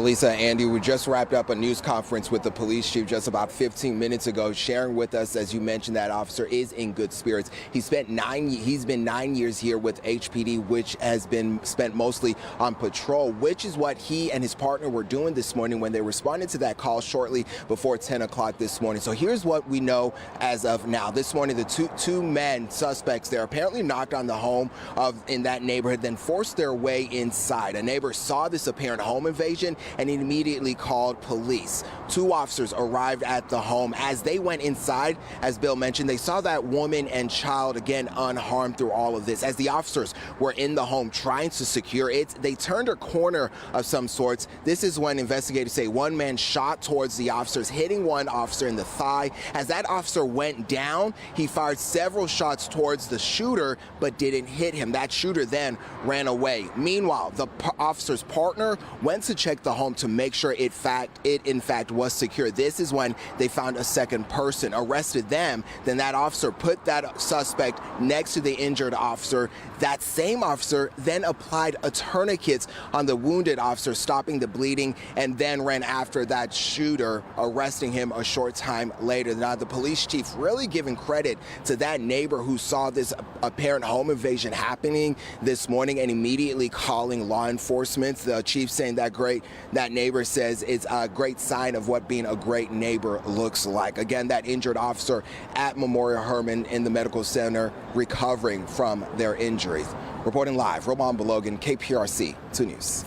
Lisa, Andy, we just wrapped up a news conference with the police chief just about 15 minutes ago, sharing with us, as you mentioned, that officer is in good spirits. He's been 9 years here with HPD, which has been spent mostly on patrol, which is what he and his partner were doing this morning when they responded to that call shortly before 10 o'clock this morning. So here's what we know as of now. This morning, the two men suspects there apparently knocked on the home in that neighborhood, then forced their way inside. A neighbor saw this apparent home invasion and immediately called police. Two officers arrived at the home. As they went inside, as Bill mentioned, they saw that woman and child, again, unharmed through all of this. As the officers were in the home trying to secure it, they turned a corner of some sorts. This is when investigators say one man shot towards the officers, hitting one officer in the thigh. As that officer went down, he fired several shots towards the shooter, but didn't hit him. That shooter then ran away. Meanwhile, the officer's partner went to check the home to make sure it in fact was secure. This is when they found a second person, arrested them. Then that officer put that suspect next to the injured officer. That same officer then applied a tourniquet on the wounded officer, stopping the bleeding, and then ran after that shooter, arresting him a short time later. Now, the police chief really giving credit to that neighbor who saw this apparent home invasion happening this morning and immediately calling law enforcement. The chief saying that neighbor says it's a great sign of what being a great neighbor looks like. Again, that injured officer at Memorial Hermann in the medical center recovering from their injuries. Reporting live, Roman Balogan, KPRC 2 News.